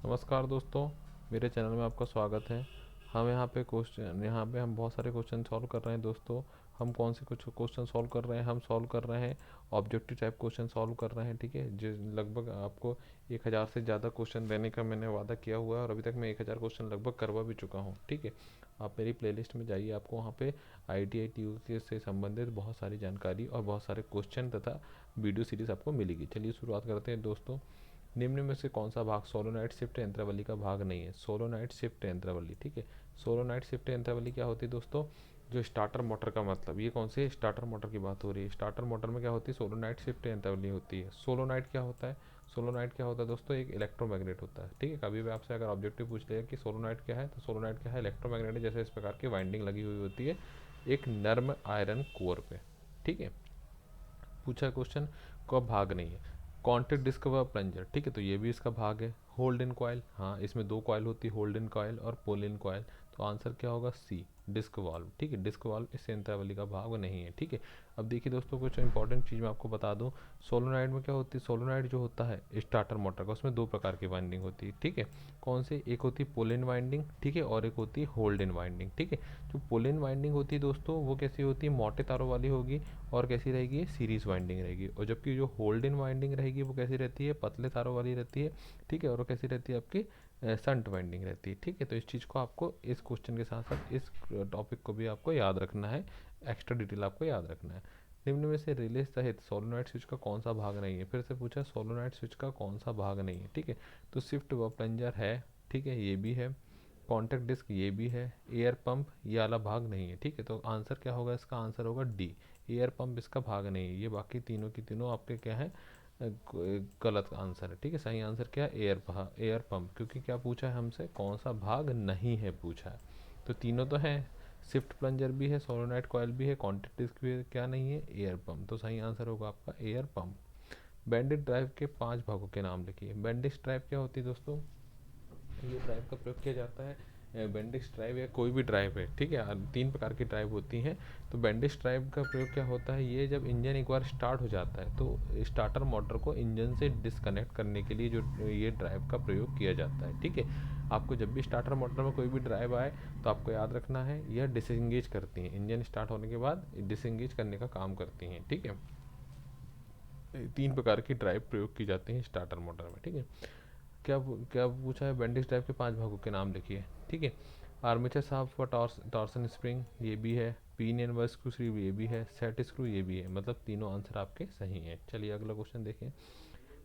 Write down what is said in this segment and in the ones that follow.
नमस्कार दोस्तों, मेरे चैनल में आपका स्वागत है। हम यहाँ पे हम बहुत सारे क्वेश्चन सॉल्व कर रहे हैं दोस्तों। हम कौन से कुछ क्वेश्चन सॉल्व कर रहे हैं? हम सॉल्व कर रहे हैं ऑब्जेक्टिव टाइप क्वेश्चन सॉल्व कर रहे हैं, ठीक है। जो लगभग आपको 1000 से ज़्यादा क्वेश्चन देने का मैंने वादा किया हुआ है और अभी तक मैं 1000 क्वेश्चन लगभग करवा भी चुका हूँ, ठीक है। आप मेरी प्लेलिस्ट में जाइए, आपको वहाँ पे ITI TU के से संबंधित बहुत सारी जानकारी और बहुत सारे क्वेश्चन तथा वीडियो सीरीज आपको मिलेगी। चलिए शुरुआत करते हैं दोस्तों। निम्न में से कौन सा भाग सोलोनाइट शिफ्ट यंत्रावली का भाग नहीं है? सोलोनाइट शिफ्ट यंत्रावली, ठीक है। सोलोनाइट शिफ्ट यंत्रावली क्या होती है दोस्तों? जो स्टार्टर मोटर का मतलब, ये कौन से स्टार्टर मोटर की बात हो रही है? स्टार्टर मोटर में क्या होती है? सोलोनाइट शिफ्ट यंत्रावली होती है। सोलोनाइट क्या होता है? सोलोनाइट क्या होता है दोस्तों? एक इलेक्ट्रोमैग्नेट होता है, ठीक है। कभी भी आपसे अगर ऑब्जेक्टिव पूछ लिया कि सोलोनाइट क्या है, तो सोलोनाइट क्या है? इलेक्ट्रोमैग्नेट, जैसे इस प्रकार की वाइंडिंग लगी हुई होती है एक नर्म आयरन कोर पे, ठीक है। पूछा क्वेश्चन का भाग नहीं है। कॉन्टैक्ट डिस्क व प्लंजर, ठीक है, तो ये भी इसका भाग है। होल्ड इन कॉयल, हाँ, इसमें दो कॉयल होती है, होल्ड इन कॉयल और पुल इन कॉयल। तो आंसर क्या होगा? सी, डिस्क वाल्व, ठीक है। डिस्क वाल्व इस यंत्रावली का भाग नहीं है, ठीक है। अब देखिए दोस्तों, कुछ इंपॉर्टेंट चीज़ मैं आपको बता दूं। सोलोनाइड में क्या होती है? सोलोनाइड जो होता है स्टार्टर मोटर का, उसमें दो प्रकार की वाइंडिंग होती है, ठीक है। कौन सी? एक होती है पुल इन वाइंडिंग, ठीक है, और एक होती है होल्ड इन वाइंडिंग, ठीक है। जो पुल इन वाइंडिंग होती है दोस्तों, वो कैसी होती है? मोटे तारों वाली होगी और कैसी रहेगी? सीरीज वाइंडिंग रहेगी। और जबकि जो होल्ड इन वाइंडिंग रहेगी वो कैसी रहती है? पतले तारों वाली रहती है, ठीक है। और वो कैसी रहती है? आपकी संट वाइंडिंग रहती है, ठीक है। तो इस चीज़ को आपको इस क्वेश्चन के साथ साथ इस टॉपिक को भी आपको याद रखना है, एक्स्ट्रा डिटेल आपको याद रखना है। निम्न में से रिले सहित सोलोनॉइड स्विच का कौन सा भाग नहीं है? फिर से पूछा, सोलोनॉइड स्विच का कौन सा भाग नहीं है, ठीक है। तो शिफ्ट व प्लंजर है, ठीक है, ये भी है। कॉन्टैक्ट डिस्क ये भी है। एयर पंप ये वाला भाग नहीं है, ठीक है। तो आंसर क्या होगा? इसका आंसर होगा डी, एयर पंप इसका भाग नहीं है। ये बाकी तीनों की तीनों आपके क्या है? गलत आंसर है, ठीक है। सही आंसर क्या है? एयर पंप, क्योंकि क्या पूछा है हमसे? कौन सा भाग नहीं है पूछा है। तो तीनों तो हैं, शिफ्ट प्लंजर भी है, सोलोनाइट कॉयल भी है, कॉन्टैक्ट डिस्क भी है, क्या नहीं है? Air pump. तो सही आंसर होगा आपका एयर पंप। बैंडेड ड्राइव के 5 भागों के नाम लिखिए। बैंडेज ड्राइव क्या होती है दोस्तों? ये ड्राइव का प्रयोग किया जाता है, बैंडिश ड्राइव या कोई भी ड्राइव है, ठीक है। तीन प्रकार की ड्राइव होती हैं। तो बैंडिश ड्राइव का प्रयोग क्या होता है? ये जब इंजन एक बार स्टार्ट हो जाता है तो स्टार्टर मोटर को इंजन से डिस्कनेक्ट करने के लिए जो ये ड्राइव का प्रयोग किया जाता है, ठीक है। आपको जब भी स्टार्टर मोटर में कोई भी ड्राइव आए तो आपको याद रखना है, यह डिसएंगेज करती हैं, इंजन स्टार्ट होने के बाद डिसएंगेज करने का काम करती हैं, ठीक है। तीन प्रकार की ड्राइव प्रयोग की जाती हैं स्टार्टर मोटर में, ठीक है। क्या क्या पूछा है? बैंडिश ड्राइव के 5 भागों के नाम लिखिए, ठीक है। आर्मेचर शाफ्ट व टॉर्सन स्प्रिंग ये भी है। पिनियन व स्क्रू स्लीव ये भी है। सेट स्क्रू ये भी है। मतलब तीनों आंसर आपके सही हैं। चलिए अगला क्वेश्चन देखें।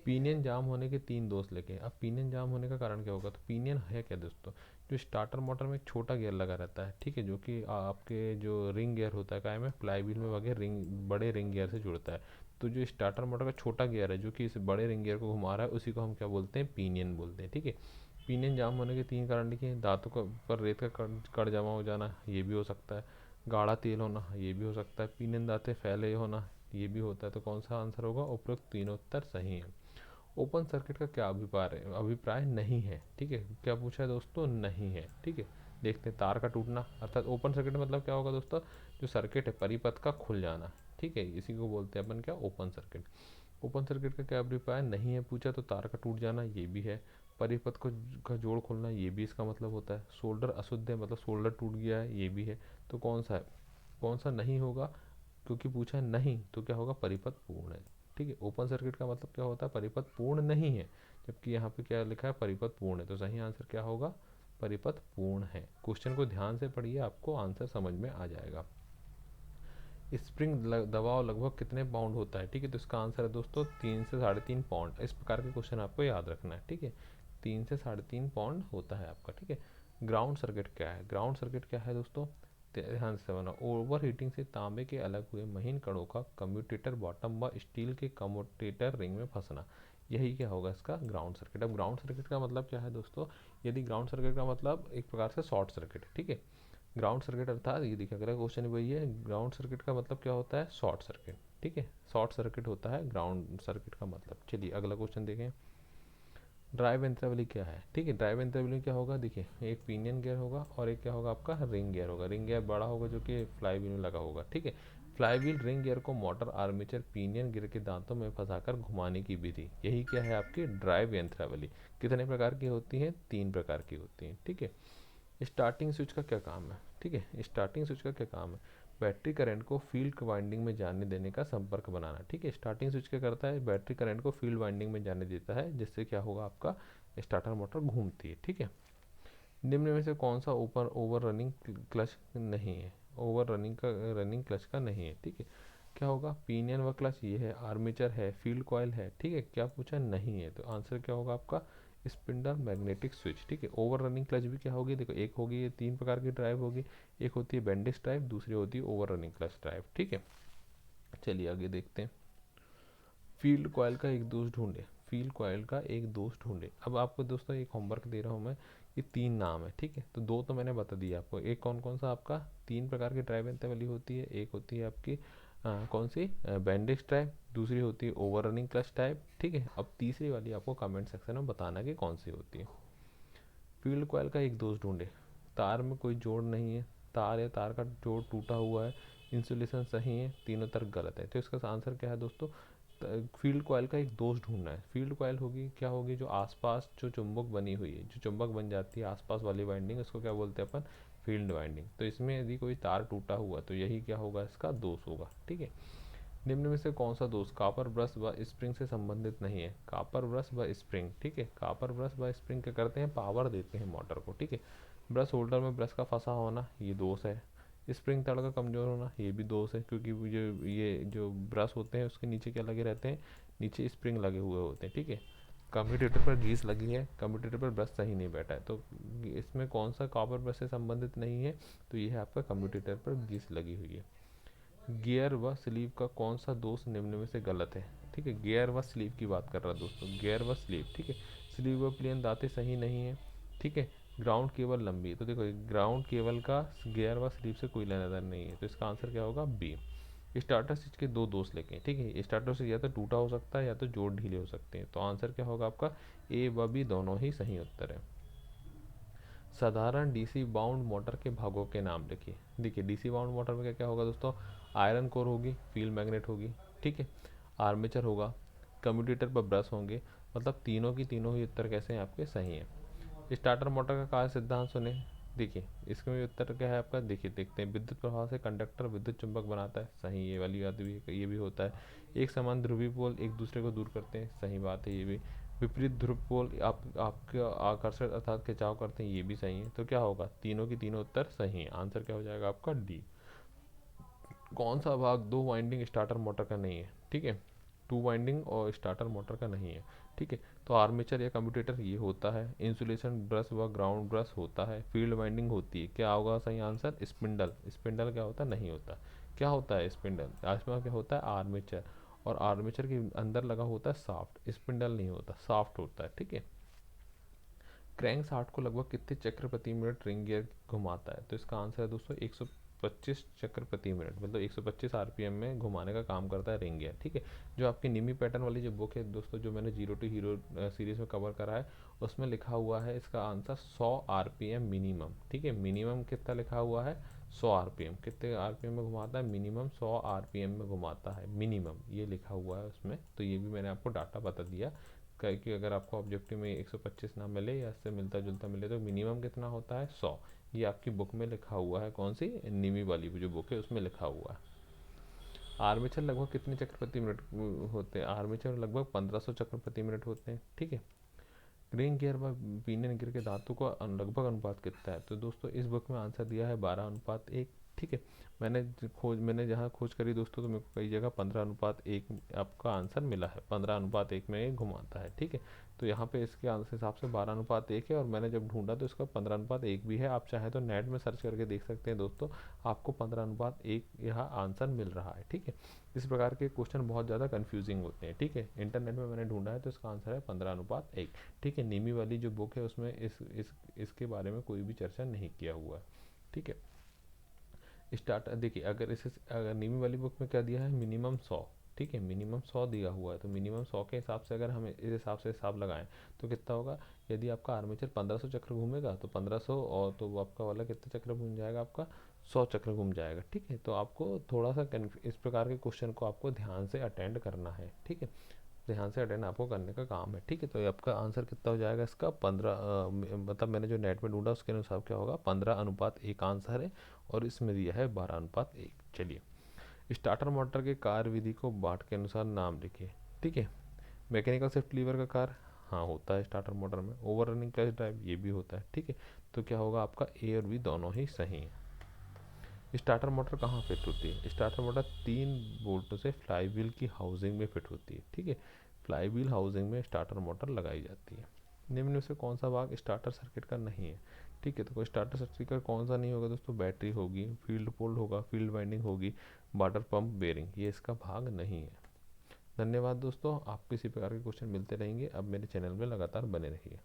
पिनियन जाम होने के 3 दोष लिखें। अब पिनियन जाम होने का कारण क्या होगा? तो पिनियन है क्या दोस्तों? जो स्टार्टर मोटर में एक छोटा गियर लगा रहता है, ठीक है, जो कि आपके जो रिंग गियर होता है काय में, फ्लाई व्हील में वगैरह रिंग, बड़े रिंग गियर से जुड़ता है। तो जो स्टार्टर मोटर का छोटा गियर है जो कि इस बड़े रिंग गियर को घुमा रहा है, उसी को हम क्या बोलते हैं? पिनियन बोलते हैं, ठीक है। पिनियन जाम होने के 3 कारण लिखे हैं। दांतों का पर रेत का कण जमा हो जाना, ये भी हो सकता है। गाढ़ा तेल होना, ये भी हो सकता है। पिनियन दांतें फैले होना, ये भी होता है। तो कौन सा आंसर होगा? उपरोक्त तीनों उत्तर सही है। ओपन सर्किट का क्या अभिप्राय नहीं है, ठीक है। क्या पूछा है दोस्तों? नहीं है, ठीक है। देखते हैं, तार का टूटना, अर्थात ओपन सर्किट मतलब क्या होगा दोस्तों? जो सर्किट है परिपथ का खुल जाना, ठीक है, इसी को बोलते हैं अपन क्या? Open circuit. ओपन सर्किट का क्या अभिप्राय नहीं है पूछा, तो तार का टूट जाना ये भी है। परिपथ को का जोड़ खोलना ये भी इसका मतलब होता है। सोल्डर अशुद्ध है मतलब सोल्डर टूट गया है, ये भी है। तो कौन सा है? कौन सा नहीं होगा? क्योंकि पूछा है नहीं, तो क्या होगा? परिपथ पूर्ण है, ठीक है। ओपन सर्किट का मतलब क्या होता है? परिपथ पूर्ण नहीं है। जबकि यहाँ पे क्या लिखा है? परिपथ पूर्ण है। तो सही आंसर क्या होगा? परिपथ पूर्ण है। क्वेश्चन को ध्यान से पढ़िए, आपको आंसर समझ में आ जाएगा। स्प्रिंग दबाव लगभग कितने पाउंड होता है, ठीक है। तो इसका आंसर है दोस्तों 3 से 3.5 पाउंड। इस प्रकार के क्वेश्चन आपको याद रखना है, ठीक है। 3 से 3.5 पाउंड होता है आपका, ठीक है। ग्राउंड सर्किट क्या है? ग्राउंड सर्किट क्या है दोस्तों? ध्यान से बना। ओवर हीटिंग से तांबे के अलग हुए महीन कणों का कम्यूटेटर बॉटम व स्टील के कम्यूटेटर रिंग में फंसना, यही क्या होगा इसका? Ground circuit. अब ग्राउंड सर्किट का मतलब क्या है दोस्तों? यदि ग्राउंड सर्किट का मतलब एक प्रकार से शॉर्ट सर्किट है, ठीक है। ग्राउंड सर्किट अर्थात ये देखिए, अगला क्वेश्चन वही है। ग्राउंड सर्किट का मतलब क्या होता है? शॉर्ट सर्किट, ठीक है। शॉर्ट सर्किट होता है ग्राउंड सर्किट का मतलब। चलिए अगला क्वेश्चन देखें। ड्राइव यंत्रावली क्या है, ठीक है। ड्राइव यंत्रावली क्या होगा? देखिए, एक पिनियन गियर होगा और एक क्या होगा? आपका रिंग गियर होगा। रिंग गियर बड़ा होगा जो कि फ्लाई व्हील में लगा होगा, ठीक है। फ्लाईव्हील रिंग गियर को मोटर, आर्मेचर, पिनियन गियर के दांतों में फंसाकर घुमाने की विधि, यही क्या है आपकी ड्राइव यंत्रावली। कितने प्रकार की होती है? 3 प्रकार की होती है। ठीक है। स्टार्टिंग स्विच का क्या काम है? ठीक है, स्टार्टिंग स्विच का क्या काम है? बैटरी करंट को फील्ड वाइंडिंग में जाने देने का संपर्क बनाना। ठीक है, स्टार्टिंग स्विच क्या करता है? बैटरी करंट को फील्ड वाइंडिंग में जाने देता है, जिससे क्या होगा आपका स्टार्टर मोटर घूमती है। ठीक है। निम्न में से कौन सा ओवर रनिंग क्लच नहीं है? ओवर रनिंग क्लच का नहीं है। ठीक है, क्या होगा? पिनियन व क्लच ये है, आर्मेचर है, फील्ड कॉइल है। ठीक है, क्या पूछा? नहीं है, तो आंसर क्या होगा आपका? Spindle magnetic switch. ठीक है, ओवर रनिंग क्लच भी क्या होगी? देखो, एक होगी, ये 3 प्रकार की ड्राइव होगी। एक होती है बेंडिश ड्राइव, दूसरी होती है ओवर रनिंग क्लच ड्राइव। ठीक है, चलिए आगे देखते हैं। फील्ड कॉइल का एक दोष ढूंढे। फील्ड कॉइल का एक दोष ढूंढे। अब आपको दोस्तों एक होमवर्क दे रहा हूँ मैं। ये 3 नाम है। ठीक है, तो 2 तो मैंने बता दिया आपको। एक कौन कौन सा आपका 3 प्रकार की ड्राइव वाली होती है? एक होती है आपकी कौन सी? बैंडिश ड्राइव। दूसरी होती है ओवर रनिंग क्लच टाइप। ठीक है, अब तीसरी वाली आपको कमेंट सेक्शन में बताना कि कौन सी होती है। फील्ड कॉइल का एक दोष ढूंढे। तार में कोई जोड़ नहीं है, तार या तार का जोड़ टूटा हुआ है, इंसुलेशन सही है, तीनों तरफ गलत है। तो इसका आंसर क्या है दोस्तों? फील्ड कॉइल का एक दोष ढूंढना है। फील्ड कॉइल होगी क्या होगी? जो आसपास जो चुंबक बनी हुई है, जो चुंबक बन जाती है आसपास वाली वाइंडिंग, उसको क्या बोलते हैं अपन? Field winding. तो इसमें यदि कोई तार टूटा हुआ तो यही क्या होगा? इसका दोष होगा। ठीक है। निम्न में से कौन सा दोष कॉपर ब्रश व स्प्रिंग से संबंधित नहीं है? कॉपर ब्रश व स्प्रिंग। ठीक है, कॉपर ब्रश व स्प्रिंग क्या करते हैं? पावर देते हैं मोटर को। ठीक है, ब्रश होल्डर में ब्रश का फंसा होना ये दोष है। स्प्रिंग तड़ का कमजोर होना ये भी दोष है, क्योंकि ये जो ब्रश होते हैं उसके नीचे क्या लगे रहते हैं? नीचे स्प्रिंग लगे हुए होते हैं। ठीक है, कम्यूटेटर पर ग्रीस लगी है, कम्यूटेटर पर ब्रश सही नहीं बैठा है, तो इसमें कौन सा कॉपर ब्रश से संबंधित नहीं है? तो ये है आपका कम्यूटेटर पर ग्रीस लगी हुई है। गियर व स्लीव का कौन सा दोष निम्न में से गलत है? ठीक है, गियर व स्लीव की बात कर रहा है दोस्तों, गियर व स्लीव। ठीक है, स्लीव व प्लेन दांतें सही नहीं है। ठीक है, ग्राउंड केबल लंबी है, तो देखो ग्राउंड केबल का गियर व स्लीव से कोई लेना देना नहीं है, तो इसका आंसर क्या होगा? बी। स्टार्टर स्विच के 2 दोष लिखें। ठीक है, स्टार्टर स्विच या तो टूटा हो सकता है या तो जोड़ ढीले हो सकते हैं, तो आंसर क्या होगा आपका? ए व बी दोनों ही सही उत्तर है। साधारण डीसी बाउंड मोटर के भागों के नाम लिखिए। देखिए, डीसी बाउंड मोटर में क्या क्या होगा दोस्तों? आयरन कोर होगी, फील्ड मैग्नेट होगी। ठीक है, आर्मेचर होगा, कम्यूटेटर पर ब्रश होंगे। मतलब तीनों की तीनों ही उत्तर कैसे हैं आपके? सही हैं। स्टार्टर मोटर का कार्य सिद्धांत सुने। देखिए, इसमें भी उत्तर क्या है आपका? देखिए, देखते हैं। विद्युत प्रवाह से कंडक्टर विद्युत चुंबक बनाता है, सही। ये वाली बात भी, ये भी होता है। एक समान ध्रुवीय पोल एक दूसरे को दूर करते हैं, सही बात है ये भी। विपरीत ध्रुव पोल आपका आकर्षण अर्थात खिंचाव करते हैं, ये भी सही है। तो क्या होगा? तीनों की तीनों उत्तर सही है। आंसर क्या हो जाएगा आपका? डी। कौन सा भाग 2 वाइंडिंग स्टार्टर मोटर का नहीं है? ठीक है, 2 वाइंडिंग और स्टार्टर मोटर का नहीं है। ठीक है, तो आर्मेचर या कम्यूटेटर ये होता है, इंसुलेशन ब्रश व ग्राउंड ब्रश होता है, फील्ड वाइंडिंग होती है। क्या होगा सही आंसर? स्पिंडल। स्पिंडल क्या होता है? नहीं होता। क्या होता है स्पिंडल? इसमें क्या होता है? आर्मेचर, और आर्मेचर के अंदर लगा होता है साफ्ट। स्पिंडल नहीं होता, साफ्ट होता है। ठीक है, क्रैंक शाफ्ट को लगभग कितने चक्र प्रति मिनट रिंग गियर घुमाता है? तो इसका आंसर है दोस्तों 125 चक्र प्रति मिनट, मतलब 125 आरपीएम में घुमाने का काम करता है रिंग गियर। ठीक है, जो आपकी निमी पैटर्न वाली जो बुक है दोस्तों, जो मैंने जीरो टू हीरो सीरीज में कवर करा है, उसमें लिखा हुआ है इसका आंसर 100 आरपीएम मिनिमम। ठीक है, मिनिमम कितना लिखा हुआ है? 100 आरपीएम। कितने आरपीएम में घुमाता है? मिनिमम 100 आरपीएम में घुमाता है, मिनिमम ये लिखा हुआ है उसमें। तो ये भी मैंने आपको डाटा बता दिया कि अगर आपको ऑब्जेक्टिव में 125 ना मिले या इससे मिलता जुलता मिले तो मिनिमम कितना होता है? 100। ये आपकी बुक में लिखा हुआ है, कौन सी? निमी वाली जो बुक है उसमें लिखा हुआ है। आर्मेचर लगभग कितने चक्र प्रति मिनट होते हैं? आर्मेचर लगभग 1500 चक्र प्रति मिनट होते हैं। ठीक है, रिंग गियर व पिनियन गियर के दांतों का लगभग अनुपात कितना है? तो दोस्तों इस बुक में आंसर दिया है 12:1। ठीक है, मैंने जहाँ खोज करी दोस्तों, तो मेरे को कई जगह 15:1 आपका आंसर मिला है। 15:1 में ये घुमाता है। ठीक है, तो यहाँ पे इसके आंसर हिसाब से 12:1 है, और मैंने जब ढूंढा तो इसका 15:1 भी है। आप चाहें तो नेट में सर्च करके देख सकते हैं दोस्तों, आपको 15:1 यहाँ आंसर मिल रहा है। ठीक है, इस प्रकार के क्वेश्चन बहुत ज़्यादा कंफ्यूजिंग होते हैं। ठीक है, इंटरनेट में मैंने ढूंढा है तो इसका आंसर है 15:1। ठीक है, नीमी वाली जो बुक है उसमें इसके बारे में कोई भी चर्चा नहीं किया हुआ है। ठीक है, स्टार्ट देखिए, अगर नीमी वाली बुक में क्या दिया है? मिनिमम 100। ठीक है, मिनिमम 100 दिया हुआ है, तो मिनिमम 100 के हिसाब से अगर हम इस हिसाब से हिसाब लगाएं तो कितना होगा? यदि आपका आर्मेचर 1500 चक्र घूमेगा तो 1500, और तो वो आपका वाला कितने चक्र घूम जाएगा? आपका 100 चक्र घूम जाएगा। ठीक है, तो आपको थोड़ा सा इस प्रकार के क्वेश्चन को आपको ध्यान से अटेंड करना है। ठीक है, ध्यान से अटेंड आपको करने का काम है। ठीक है, तो ये आपका आंसर कितना हो जाएगा इसका 15, मतलब मैंने जो नेट में ढूंढा उसके अनुसार क्या होगा 15:1 आंसर है, और इसमें दिया है 12:1। चलिए, स्टार्टर मोटर के कार्य विधि को बाट के अनुसार नाम लिखिए। ठीक है, मैकेनिकल शिफ्ट लीवर का कार्य हाँ होता है स्टार्टर मोटर में, ओवर रनिंग क्लच ड्राइव ये भी होता है। ठीक है, तो क्या होगा आपका ए और बी दोनों ही सही है। स्टार्टर मोटर कहाँ फिट होती है? स्टार्टर मोटर 3 बोल्टों से फ्लाईव्हील की हाउसिंग में फिट होती है। ठीक है, फ्लाईव्हील हाउसिंग में स्टार्टर मोटर लगाई जाती है। निम्न में से कौन सा भाग स्टार्टर सर्किट का नहीं है? ठीक है, तो कोई स्टार्टर सर्किट का कौन सा नहीं होगा दोस्तों? बैटरी होगी, फील्ड पोल होगा, फील्ड वाइंडिंग होगी, वाटर पंप बेरिंग, ये इसका भाग नहीं है। धन्यवाद दोस्तों, आपको इसी प्रकार के क्वेश्चन मिलते रहेंगे। अब मेरे चैनल में लगातार बने रहिए।